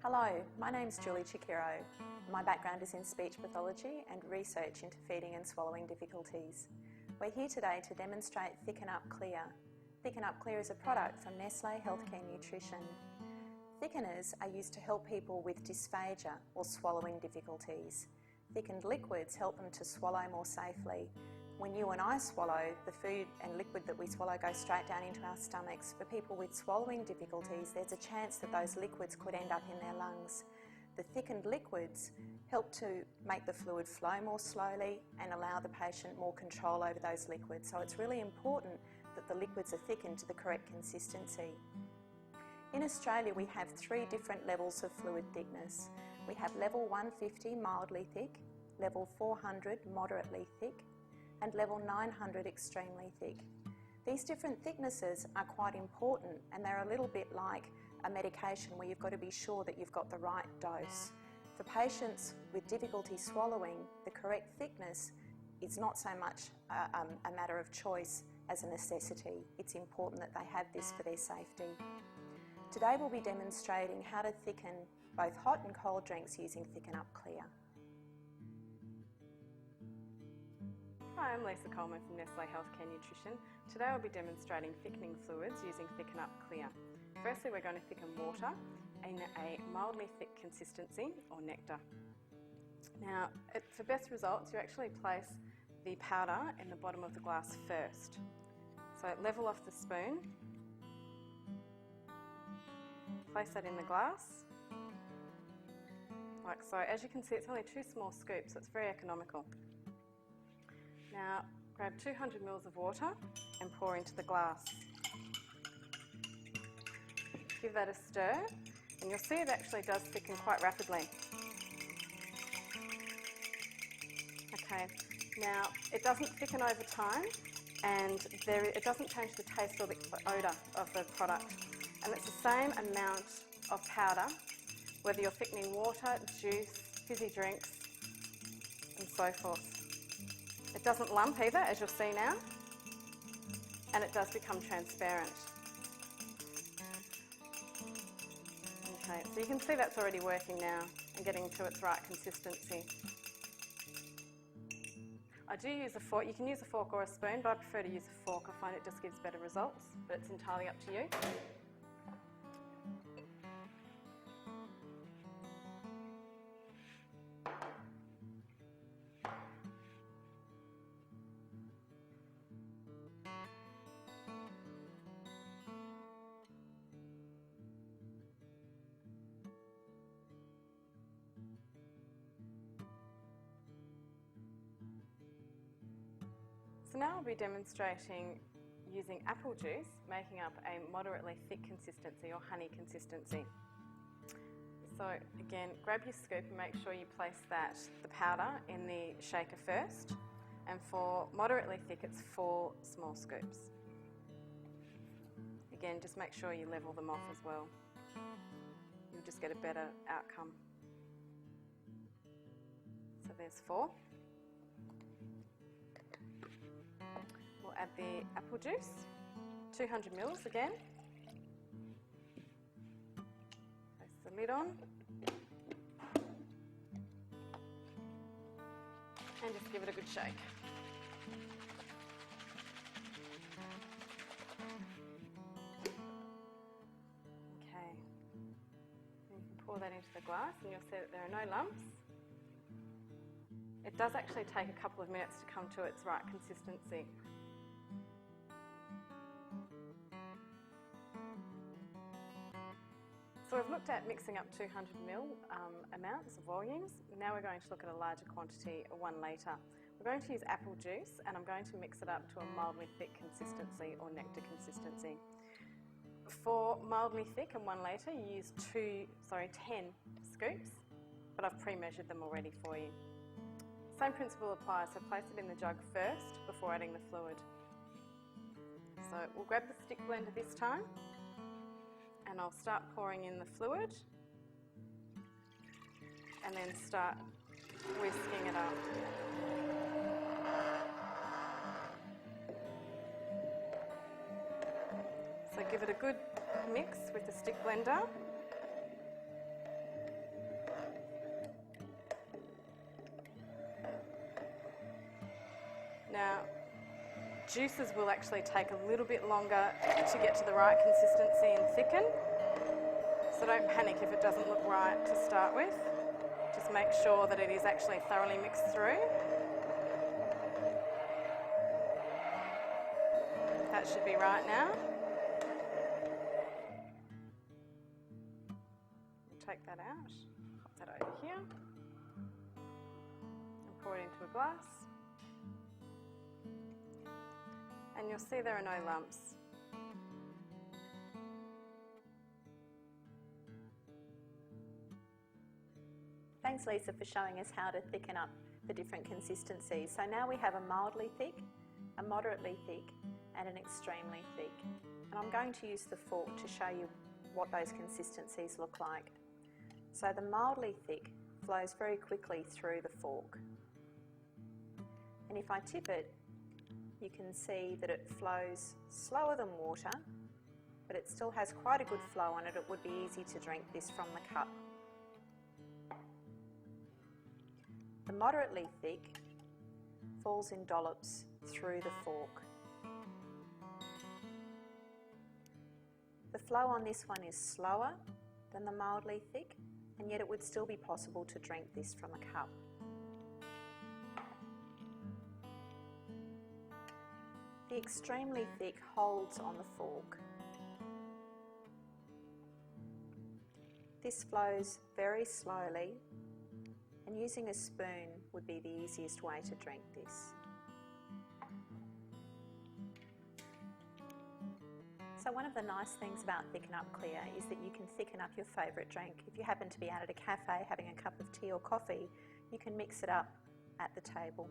Hello, my name's Julie Chikiro. My background is in speech pathology and research into feeding and swallowing difficulties. We're here today to demonstrate Thicken Up Clear. Thicken Up Clear is a product from Nestle Healthcare Nutrition. Thickeners are used to help people with dysphagia or swallowing difficulties. Thickened liquids help them to swallow more safely. When you and I swallow, the food and liquid that we swallow goes straight down into our stomachs. For people with swallowing difficulties, there's a chance that those liquids could end up in their lungs. The thickened liquids help to make the fluid flow more slowly and allow the patient more control over those liquids. So it's really important that the liquids are thickened to the correct consistency. In Australia, we have 3 different levels of fluid thickness. We have level 150 mildly thick, level 400 moderately thick, and level 900 extremely thick. These different thicknesses are quite important, and they're a little bit like a medication where you've got to be sure that you've got the right dose. For patients with difficulty swallowing, the correct thickness is not so much a matter of choice as a necessity. It's important that they have this for their safety. Today we'll be demonstrating how to thicken both hot and cold drinks using Thicken Up Clear. Hi, I'm Lisa Coleman from Nestle Healthcare Nutrition. Today I'll be demonstrating thickening fluids using Thicken Up Clear. Firstly, we're going to thicken water in a mildly thick consistency or nectar. Now, for best results, you actually place the powder in the bottom of the glass first. So level off the spoon, place that in the glass, like so. As you can see, it's only 2 small scoops, so it's very economical. Now, grab 200 ml of water and pour into the glass. Give that a stir, and you'll see it actually does thicken quite rapidly. Okay, now it doesn't thicken over time, and it doesn't change the taste or the odour of the product. And it's the same amount of powder, whether you're thickening water, juice, fizzy drinks, and so forth. It doesn't lump either, as you'll see now, and it does become transparent. Okay, so you can see that's already working now and getting to its right consistency. I do use a fork. You can use a fork or a spoon, but I prefer to use a fork. I find it just gives better results, but it's entirely up to you. So now I'll be demonstrating using apple juice, making up a moderately thick consistency or honey consistency. So again, grab your scoop and make sure you place the powder in the shaker first. And for moderately thick, it's 4 small scoops. Again, just make sure you level them off as well. You'll just get a better outcome. So there's 4. We'll add the apple juice, 200 ml again. Place the lid on. And just give it a good shake. Okay. And you can pour that into the glass and you'll see that there are no lumps. It does actually take a couple of minutes to come to its right consistency. So we've looked at mixing up 200 ml amounts of volumes. Now we're going to look at a larger quantity, 1 litre. We're going to use apple juice, and I'm going to mix it up to a mildly thick consistency or nectar consistency. For mildly thick and 1 litre, you use 10 scoops, but I've pre-measured them already for you. Same principle applies, so place it in the jug first before adding the fluid. So we'll grab the stick blender this time, and I'll start pouring in the fluid and then start whisking it up. So give it a good mix with the stick blender. Now, juices will actually take a little bit longer to get to the right consistency and thicken, so don't panic if it doesn't look right to start with. Just make sure that it is actually thoroughly mixed through. That should be right now. We'll take that out, pop that over here, and pour it into a glass. And you'll see there are no lumps. Thanks, Lisa, for showing us how to thicken up the different consistencies. So now we have a mildly thick, a moderately thick, and an extremely thick. And I'm going to use the fork to show you what those consistencies look like. So the mildly thick flows very quickly through the fork. And if I tip it, you can see that it flows slower than water, but it still has quite a good flow on it. It would be easy to drink this from the cup. The moderately thick falls in dollops through the fork. The flow on this one is slower than the mildly thick, and yet it would still be possible to drink this from a cup. The extremely thick holds on the fork. This flows very slowly, and using a spoon would be the easiest way to drink this. So one of the nice things about Thicken Up Clear is that you can thicken up your favourite drink. If you happen to be out at a cafe having a cup of tea or coffee, you can mix it up at the table.